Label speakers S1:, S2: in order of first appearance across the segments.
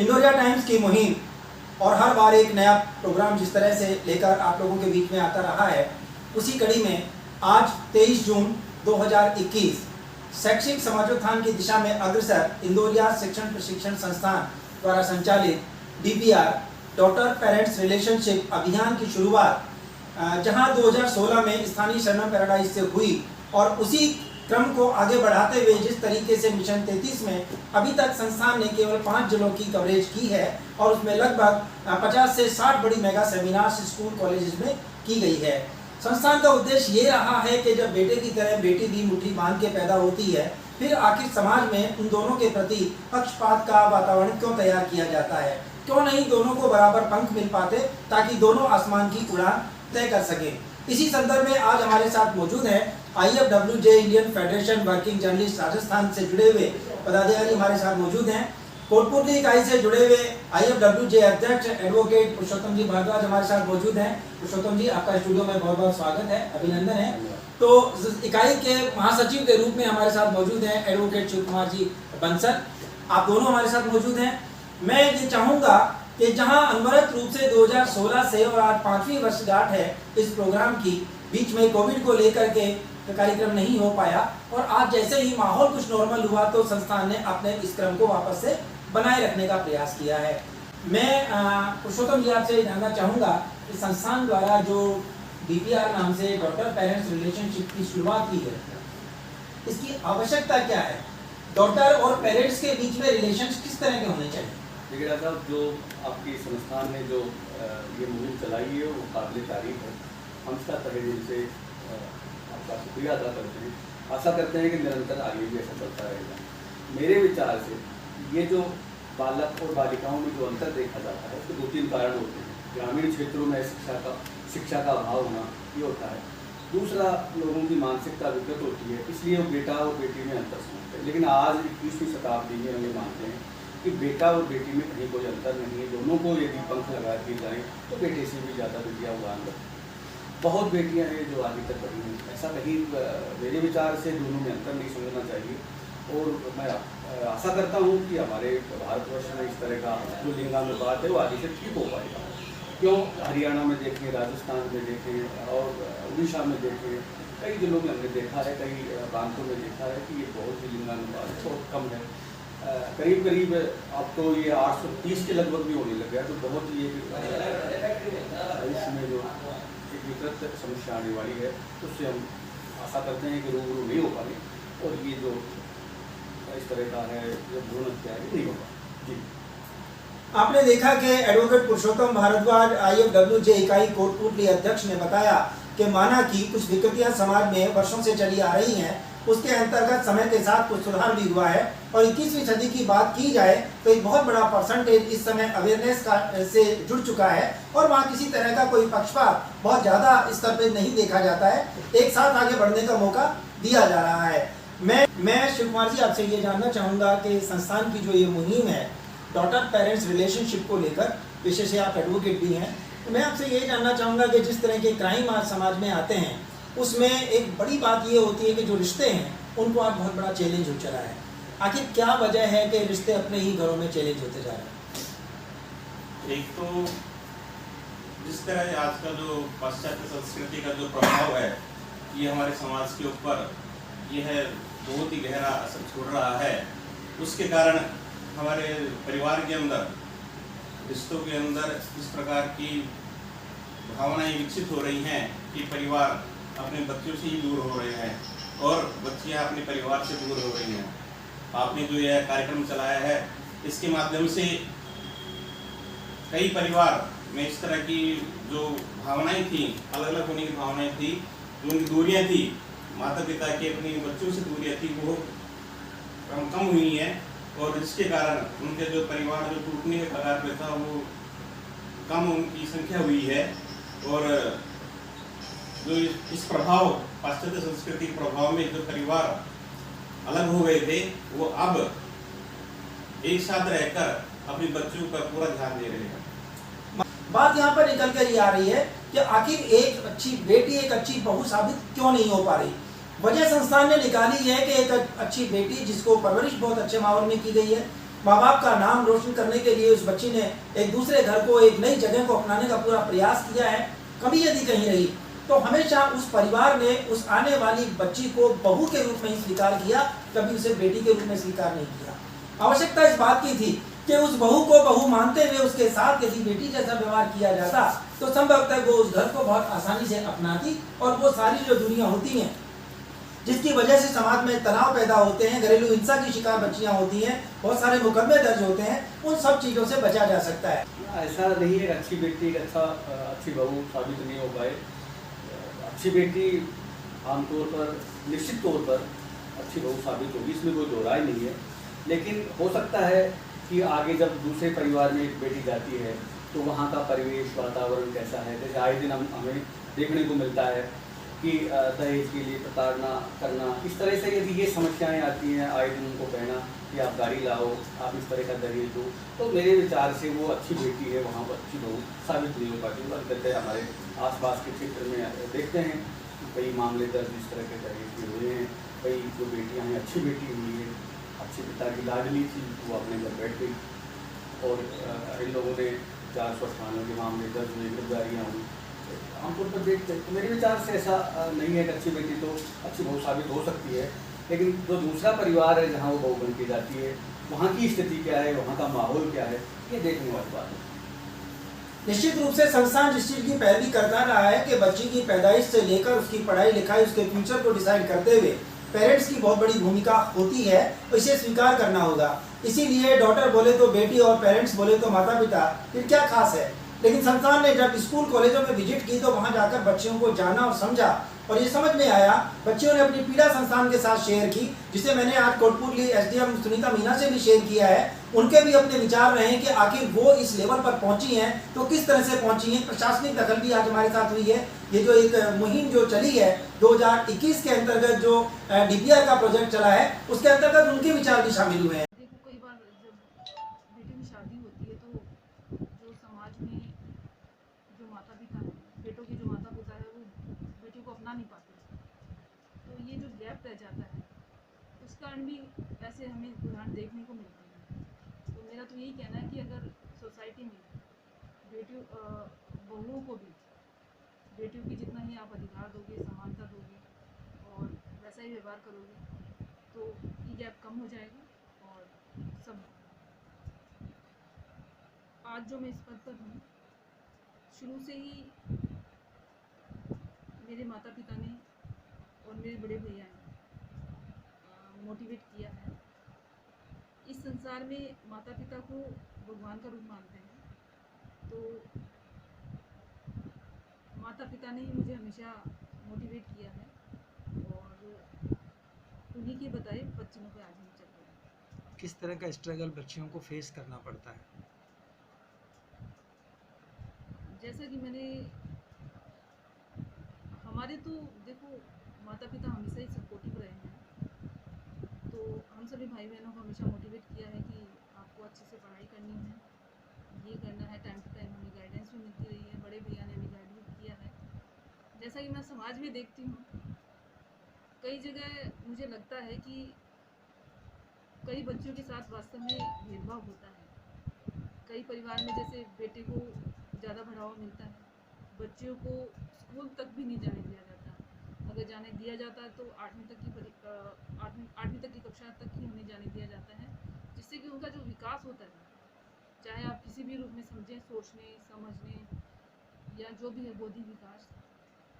S1: Indoria times की मुहिम और हर बार एक नया प्रोग्राम जिस तरह से लेकर आप लोगों के बीच में आता रहा है, उसी कड़ी में आज 23 जून 2021 शैक्षिक समाजोत्थान की दिशा में अग्रसर इंदौरिया शिक्षण प्रशिक्षण संस्थान द्वारा संचालित DPR डॉटर पेरेंट्स रिलेशनशिप अभियान की शुरुआत जहां 2016 में स्थानीय शरणम पैराडाइज से हुई और उसी क्रम को आगे बढ़ाते हुए जिस तरीके से मिशन 33 में अभी तक संस्थान ने केवल 5 जिलों की कवरेज की है और उसमें लगभग 50 से 60 बड़ी मेगा सेमिनार्स स्कूल कॉलेजेस में की गई है। संस्थान का उद्देश्य ये रहा है कि जब बेटे की तरह बेटी भी मुट्ठी बांध के पैदा होती है, फिर आखिर समाज में उन दोनों के प्रति पक्षपात का वातावरण क्यों तैयार किया जाता है, क्यों नहीं दोनों को बराबर पंख मिल पाते ताकि दोनों आसमान की उड़ान तय कर सके। इसी संदर्भ में आज हमारे साथ मौजूद है IFWJ Indian federation working journalist Rajasthan से जुड़े हुए पदाधिकारी हमारे साथ मौजूद हैं। कोटपुतली इकाई से जुड़े हुए IFWJ अध्यक्ष एडवोकेट पुरुषोत्तम जी भारद्वाज हमारे साथ मौजूद हैं। पुरुषोत्तम जी, आपका स्टूडियो में बहुत बहुत स्वागत है, अभिनंदन है। तो इकाई के महासचिव के रूप में हमारे सात मौजूद हैं एडवोकेट शिव कुमार जी बंसल, आप दोनों हमारे साथ मौजूद हैं। मैं ये चाहूँगा कि जहां अनवरत रूप से 2016 से और आज 5वीं वर्षगांठ है इस प्रोग्राम की, बीच में कोविड को लेकर के कार्यक्रम नहीं हो पाया और आज जैसे ही माहौल कुछ नॉर्मल हुआ तो संस्थान ने अपने इस क्रम को वापस से बनाए रखने का प्रयास किया है। मैं पुरुषोत्तम जी आपसे जानना चाहूँगा कि संस्थान द्वारा जो DPR नाम से डॉटर पेरेंट्स रिलेशनशिप की शुरुआत की है, इसकी आवश्यकता क्या है? डॉटर और पेरेंट्स के बीच में रिलेशन किस तरह के होने चाहिए?
S2: देखिए डॉक्टर साहब, जो आपकी संस्थान ने जो ये मुहिम चलाई है वो काबिल तारीफ है। हम इसका तहे दिल से आपका शुक्रिया अदा करते हैं। आशा करते हैं कि निरंतर आगे भी ऐसा चलता रहेगा। मेरे विचार से ये जो बालक और बालिकाओं में जो अंतर देखा जाता है उसके 2-3 कारण होते हैं। ग्रामीण क्षेत्रों में शिक्षा का अभाव होना ये होता है। दूसरा, लोगों की मानसिकता विकृत होती है, इसलिए वो बेटा और बेटी में अंतर समझते हैं। लेकिन आज 21वीं शताब्दी में हम ये मानते हैं कि बेटा और बेटी में कहीं कोई अंतर नहीं है। दोनों को यदि पंख लगा दिए जाएँ तो बेटे से भी ज़्यादा बेटियाँ उड़ान लगती हैं। बहुत बेटियां हैं जो आगे तक बढ़ी हुई, ऐसा कहीं मेरे विचार से दोनों में अंतर नहीं समझना चाहिए। और मैं आशा करता हूँ कि हमारे भारतवर्ष में इस तरह का जो लिंगानुपात है वो आगे से ठीक हो पाएगा। क्यों, हरियाणा में देखें, राजस्थान में देखें और उड़ीसा में देखें, कई जिलों में हमने देखा है, कई प्रांतों में देखा है कि ये बहुत ही लिंगानुपात बहुत कम है। करीब करीब अब तो ये 830 के लगभग भी होने लग गया। तो बहुत ही इसमें जो एक विकृत समस्या आने वाली है उससे हम आशा करते हैं कि रूबरू नहीं हो पाए और ये जो इस तरह का है जो भ्रूण हत्या है नहीं होगा। जी,
S1: आपने देखा कि एडवोकेट पुरुषोत्तम भारद्वाज IFWJ इकाई कोटपुतली अध्यक्ष ने बताया कि माना कि कुछ विकृतियां समाज में वर्षों से चली आ रही हैं, उसके अंतर्गत समय के साथ कुछ सुधार भी हुआ है और 21वीं सदी की बात की जाए तो एक बहुत बड़ा परसेंटेज इस समय अवेयरनेस से जुड़ चुका है और वहाँ किसी तरह का कोई पक्षपात बहुत ज़्यादा स्तर पर नहीं देखा जाता है, एक साथ आगे बढ़ने का मौका दिया जा रहा है। मैं शिव कुमार जी आपसे ये जानना चाहूँगा कि संस्थान की जो ये मुहिम है डॉटर पेरेंट्स रिलेशनशिप को लेकर, विशेष आप एडवोकेट भी हैं, तो मैं आपसे ये जानना चाहूँगा कि जिस तरह के क्राइम आज समाज में आते हैं उसमें एक बड़ी बात ये होती है कि जो रिश्ते हैं उनको आज बहुत बड़ा चैलेंज हो चला है। आखिर क्या वजह है कि रिश्ते अपने ही घरों में चैलेंज होते जा रहे हैं?
S3: एक तो जिस तरह आज का जो पाश्चात्य संस्कृति का जो प्रभाव है ये हमारे समाज के ऊपर यह बहुत ही गहरा असर छोड़ रहा है। उसके कारण हमारे परिवार के अंदर, रिश्तों के अंदर इस प्रकार की भावनाएं विकसित हो रही हैं कि परिवार अपने बच्चों से ही दूर हो रहे हैं और बच्चियां अपने परिवार से दूर हो रही हैं। आपने जो यह कार्यक्रम चलाया है इसके माध्यम से कई परिवार में इस तरह की जो भावनाएं थी, अलग अलग होने की भावनाएं थी, जो उनकी दूरियां थी, माता पिता की अपने बच्चों से दूरियां थी, वो कम हुई हैं और जिसके कारण उनके जो परिवार जो टूटने के कगार पे था वो कम उनकी संख्या हुई है। और जो इस प्रभाव, पाश्चात्य संस्कृति के प्रभाव में जो परिवार अलग हो गए थे वो अब एक साथ रहकर अपने बच्चों पर पूरा ध्यान दे रहे हैं।
S1: बात यहाँ पर निकल कर ये आ रही है कि आखिर एक अच्छी बेटी एक अच्छी बहू साबित क्यों नहीं हो पा रही। वजह संस्थान ने निकाली है कि एक अच्छी बेटी जिसको परवरिश बहुत अच्छे माहौल में की गई है, माँ बाप का नाम रोशन करने के लिए उस बच्ची ने एक दूसरे घर को, एक नई जगह को अपनाने का पूरा प्रयास किया है, कभी यदि कहीं रही तो हमेशा उस परिवार ने उस आने वाली बच्ची को बहू के रूप में ही स्वीकार किया, कभी उसे बेटी के रूप में स्वीकार नहीं किया। आवश्यकता इस बात की थी कि उस बहू को बहू मानते हुए उसके साथ यदि बेटी जैसा व्यवहार किया जाता तो संभवतः वो उस घर को बहुत आसानी से अपनाती, और वो सारी जो दुनिया होती हैं जिसकी वजह से समाज में तनाव पैदा होते हैं, घरेलू हिंसा की शिकार बच्चियां होती हैं, बहुत सारे मुकदमे दर्ज होते हैं, उन सब चीज़ों से बचा जा सकता है।
S2: ऐसा नहीं है अच्छी बेटी एक अच्छी बहू साबित नहीं हो पाए। अच्छी बेटी आमतौर पर, निश्चित तौर पर अच्छी बहू साबित होगी, इसमें कोई दो राय नहीं है। लेकिन हो सकता है कि आगे जब दूसरे परिवार में एक बेटी जाती है तो वहाँ का परिवेश, वातावरण कैसा है। जैसे आए दिन हमें देखने को मिलता है कि दहेज के लिए प्रताड़ना करना, इस तरह से यदि ये समस्याएं आती हैं, आए दिन उनको कहना कि आप गाड़ी लाओ, आप इस तरह का दहेज दो, तो मेरे विचार से वो अच्छी बेटी है, वहाँ पर अच्छी बहू साबित नहीं हो पाती। बल्कि हमारे आसपास के क्षेत्र में देखते हैं कई मामले दर्ज इस तरह के दहेज के हुए हैं। कई जो बेटियाँ हैं, अच्छी बेटी हुई है, अच्छे पिता की लाडली थी, वो अपने घर बैठ गई, और इन लोगों ने 498 के मामले दर्ज हुए, गिरफ्तारियाँ हुई। आमतौर पर देखते हैं तो मेरे विचार से ऐसा नहीं है कि अच्छी बेटी तो अच्छी बहू साबित हो सकती है। लेकिन जो दूसरा परिवार है जहाँ वो बहू बन के जाती है, वहाँ की स्थिति क्या है, वहाँ का माहौल क्या है, ये देखने वाली बात है।
S1: निश्चित रूप से संस्थान जिस चीज़ की पैरवी करता रहा है कि बच्ची की पैदाइश से लेकर उसकी पढ़ाई लिखाई, उसके फ्यूचर को डिसाइड करते हुए पेरेंट्स की बहुत बड़ी भूमिका होती है, तो इसे स्वीकार करना होगा। इसीलिए डॉटर बोले तो बेटी और पेरेंट्स बोले तो माता पिता, फिर क्या खास है। लेकिन संस्थान ने जब स्कूल कॉलेजों में विजिट की तो वहां जाकर बच्चियों को जाना और समझा, और ये समझ में आया। बच्चियों ने अपनी पीड़ा संस्थान के साथ शेयर की, जिसे मैंने आज कोटपुतली एसडीएम सुनीता मीना से भी शेयर किया है। उनके भी अपने विचार रहे हैं कि आखिर वो इस लेवल पर पहुंची हैं तो किस तरह से पहुंची हैं। प्रशासनिक दखल भी आज हमारे साथ हुई है। ये जो एक मुहिम जो चली है 2021 के अंतर्गत, जो डीपीआर का प्रोजेक्ट चला है, उसके अंतर्गत उनके विचार भी शामिल हुए हैं।
S4: देखो, कई बार जब बेटी की शादी होती है तो जो समाज में जो माता पिता हैं, बेटों के जो माता पिता है, वो बेटी को अपना नहीं पाते, तो ये जो गैप रह जाता है उस कारण भी ऐसे हमें उदाहरण देखने को मिलते हैं। तो मेरा तो यही कहना है कि अगर सोसाइटी में बेटियों बहुओं को भी बेटियों की जितना ही आप अधिकार दोगे, समानता दोगे और वैसा ही व्यवहार करोगे तो ये गैप कम हो जाएगा। और सब आज जो मैं इस पद पर हूँ, शुरू से ही मेरे माता पिता ने और मेरे बड़े भैया ने मोटिवेट किया है। इस संसार में माता पिता को भगवान का रूप मानते हैं, तो माता पिता ने ही मुझे हमेशा मोटिवेट किया है और उन्हीं के बताए बच्चों पे आज हम चल रहे हैं।
S1: किस तरह का स्ट्रगल बच्चियों को फेस करना पड़ता है?
S4: जैसा कि मैंने, हमारे तो देखो माता पिता हमेशा ही सपोर्टिव रहे हैं, तो हम सभी भाई बहनों को हमेशा मोटिवेट किया है कि आपको अच्छे से पढ़ाई करनी है, ये करना है। टाइम टू टाइम हमें गाइडेंस भी मिलती रही है, बड़े भैया ने भी गाइड भी किया है। जैसा कि मैं समाज में देखती हूँ, कई जगह मुझे लगता है कि कई बच्चों के साथ वास्तव में भेदभाव होता है। कई परिवार में जैसे बेटे को ज़्यादा बढ़ावा मिलता है, बच्चियों को स्कूल तक भी नहीं जाने दिया जाता। अगर जाने दिया जाता है तो 8वीं तक की कक्षा तक ही उन्हें जाने दिया जाता है, जिससे कि उनका जो विकास होता है, चाहे आप किसी भी रूप में समझें, सोचने समझने या जो भी है बौद्धिक विकास,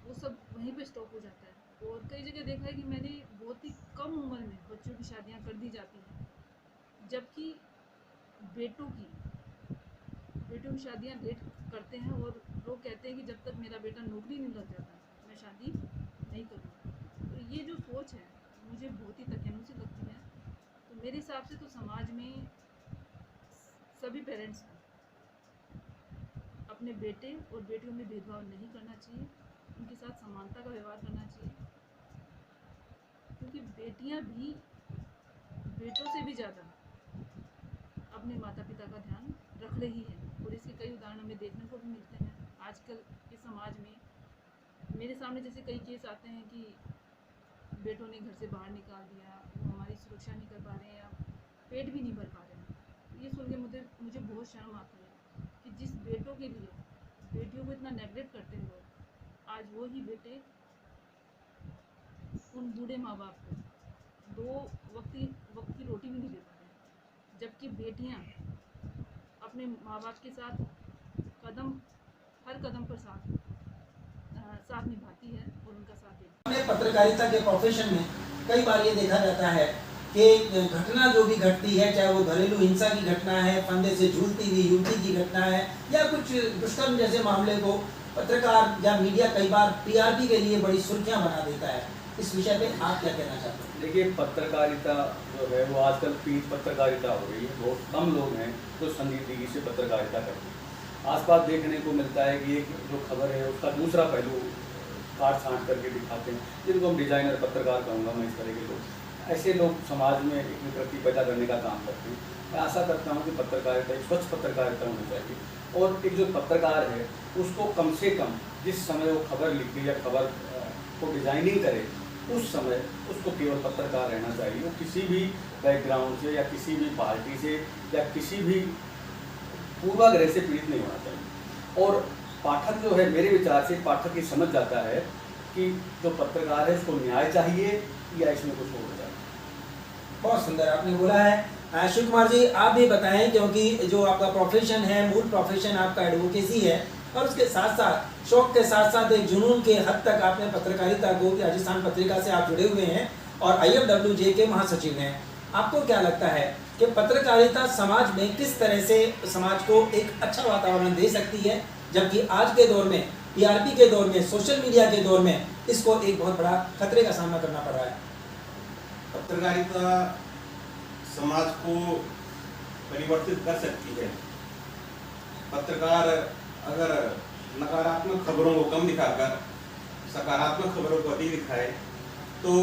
S4: वो सब वहीं पे स्टॉप हो जाता है। और कई जगह देखा है कि मैंने बहुत ही कम उम्र में बच्चों की शादियाँ कर दी जाती हैं, जबकि बेटों की शादियाँ लेट करते हैं और लोग कहते हैं कि जब तक मेरा बेटा नौकरी नहीं लग जाता मैं शादी नहीं करूँगा। तो ये जो सोच है मुझे बहुत ही तकल्लुफ़ लगती है। तो मेरे हिसाब से तो समाज में सभी पेरेंट्स को अपने बेटे और बेटियों में भेदभाव नहीं करना चाहिए, उनके साथ समानता का व्यवहार करना चाहिए, क्योंकि बेटियां भी बेटों से भी ज़्यादा अपने माता पिता का ध्यान रख रही हैं। और इसके कई उदाहरण हमें देखने को भी मिलते हैं आजकल के समाज में। मेरे सामने जैसे कई केस आते हैं कि बेटों ने घर से बाहर निकाल दिया, वो हमारी सुरक्षा नहीं कर पा रहे हैं या पेट भी नहीं भर पा रहे हैं, मुझे बहुत शर्म आती है कि जिस बेटों के लिए बेटियों को इतना नेगलेक्ट करते हैं लोग, आज वो ही बेटे उन बूढ़े माँ बाप को 2 वक्त की रोटी भी नहीं दे पाते हैं, जबकि बेटियाँ अपने माँ बाप के साथ हर कदम पर साथ निभाती है और उनका साथ देती है।
S1: अपने पत्रकारिता के प्रोफेशन में कई बार ये देखा जाता है कि घटना जो भी घटती है, चाहे वो घरेलू हिंसा की घटना है, फंदे से झूलती हुई युवती की घटना है, या कुछ दुष्कर्म जैसे मामले को पत्रकार या मीडिया कई बार टीआरपी के लिए बड़ी सुर्खियां बना देता है। इस विषय पे आप क्या कहना चाहते हैं?
S2: देखिए, पत्रकारिता जो है वो आजकल पीठ पत्रकारिता हो गई है। बहुत कम लोग हैं जो संजीदगी से पत्रकारिता करते हैं। आसपास देखने को मिलता है कि एक जो खबर है उसका दूसरा पहलू काट छाँट करके दिखाते हैं, जिनको हम डिजाइनर पत्रकार कहूँगा मैं। इस तरह के लोग, ऐसे लोग समाज में एक विकृति पैदा करने का काम करते हैं। मैं आशा करता हूँ कि पत्रकारिता एक स्वच्छ पत्रकारिता होनी चाहिए, और एक जो पत्रकार है उसको कम से कम जिस समय वो खबर लिखे या खबर को डिजाइनिंग करे, उस समय उसको केवल पत्रकार रहना चाहिए। वो किसी भी बैकग्राउंड से या किसी भी पार्टी से या किसी भी पूर्वाग्रह से पीड़ित नहीं होना चाहिए। और पाठक जो है, मेरे विचार से पाठक ये समझ जाता है कि जो पत्रकार है उसको न्याय चाहिए या इसमें कुछ और चाहिए।
S1: बहुत सुंदर आपने बोला है। शिव कुमार जी, आप भी बताएं, क्योंकि जो आपका प्रोफेशन है, मूल प्रोफेशन आपका एडवोकेसी है, और उसके साथ साथ शौक के साथ साथ एक जुनून के हद तक आपने पत्रकारिता को, राजस्थान पत्रिका से आप जुड़े हुए हैं और IFWJ के महासचिव हैं। आपको क्या लगता है कि पत्रकारिता समाज में किस तरह से समाज को एक अच्छा वातावरण दे सकती है, जबकि आज के दौर में, टीआरपी के दौर में, सोशल मीडिया के दौर में इसको एक बहुत बड़ा खतरे का सामना करना पड़ रहा है?
S3: पत्रकारिता समाज को परिवर्तित कर सकती है। पत्रकार अगर नकारात्मक खबरों को कम दिखाकर सकारात्मक खबरों को अधिक दिखाए तो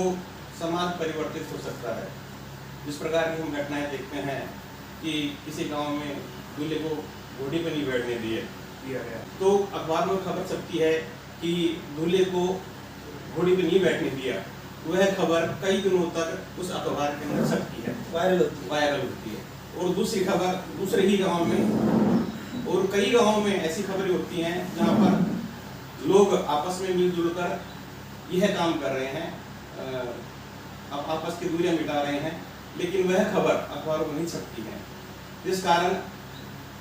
S3: समाज परिवर्तित हो सकता है। जिस प्रकार की हम घटनाएं देखते हैं कि किसी गांव में दूल्हे को घोड़ी पर नहीं बैठने दिया गया, तो अखबार में खबर छपती है कि दूल्हे को घोड़ी पर नहीं बैठने दिया। वह खबर कई दिनों तक उस अखबार के अंदर छपती है, वायरल होती है। और दूसरी खबर दूसरे ही गांव में, और कई गांवों में ऐसी खबरें होती हैं जहां पर लोग आपस में मिलजुल कर यह काम कर रहे हैं, अब आपस की दूरियां मिटा रहे हैं, लेकिन वह खबर अखबारों में नहीं छपती है। जिस कारण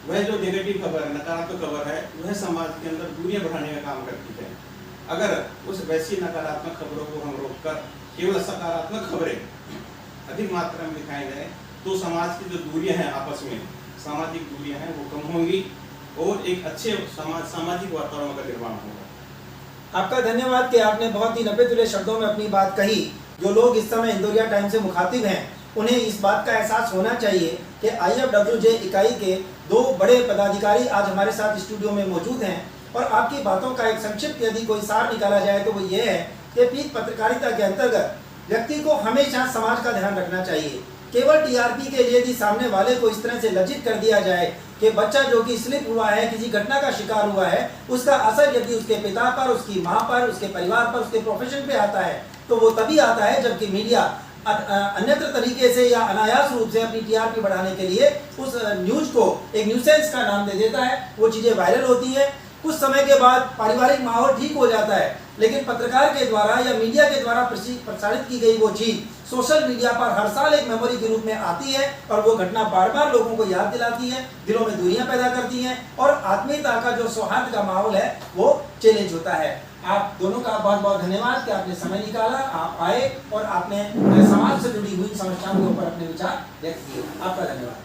S3: वह जो नेगेटिव खबर है, नकारात्मक खबर है, वह समाज के अंदर दूरियां बढ़ाने का काम करती है। अगर उस वैसी नकारात्मक खबरों को हम रोककर केवल सकारात्मक खबरें अधिक मात्रा में दिखाई जाए तो समाज की जो दूरियां हैं, आपस में सामाजिक दूरियां हैं, वो कम होंगी और एक अच्छे सामाजिक वातावरण का निर्माण होगा।
S1: आपका धन्यवाद कि आपने बहुत ही नपे-तुले शब्दों में अपनी बात कही। जो लोग इस समय इंदौरिया टाइम से मुखातिब हैं, उन्हें इस बात का एहसास होना चाहिए कि IFWJ इकाई के 2 बड़े पदाधिकारी आज हमारे साथ स्टूडियो में मौजूद हैं, और आपकी बातों का एक संक्षिप्त यदि कोई सार निकाला जाए तो वो ये है कि पीठ पत्रकारिता के अंतर्गत व्यक्ति को हमेशा समाज का ध्यान रखना चाहिए। केवल टीआरपी के लिए यदि सामने वाले को इस तरह से लज्जित कर दिया जाए कि बच्चा जो कि स्लिप हुआ है, किसी घटना का शिकार हुआ है, उसका असर यदि उसके पिता पर, उसकी माँ पर, उसके परिवार पर, उसके प्रोफेशन पे आता है, तो वो तभी आता है जबकि मीडिया अन्यत्र तरीके से या अनायास रूप से अपनी टीआरपी बढ़ाने के लिए उस न्यूज को एक न्यूसेंस का नाम दे देता है। वो चीजें वायरल होती है, कुछ समय के बाद पारिवारिक माहौल ठीक हो जाता है, लेकिन पत्रकार के द्वारा या मीडिया के द्वारा प्रसारित की गई वो चीज सोशल मीडिया पर हर साल एक मेमोरी के रूप में आती है, और वो घटना बार बार लोगों को याद दिलाती है, दिलों में दूरियां पैदा करती हैं, और आत्मीयता का जो सौहार्द का माहौल है वो चैलेंज होता है। आप दोनों का बहुत बहुत धन्यवाद कि आपने समय निकाला, आप आए और आपने समाज से जुड़ी हुई समस्याओं के ऊपर अपने विचार व्यक्त किए। आपका धन्यवाद।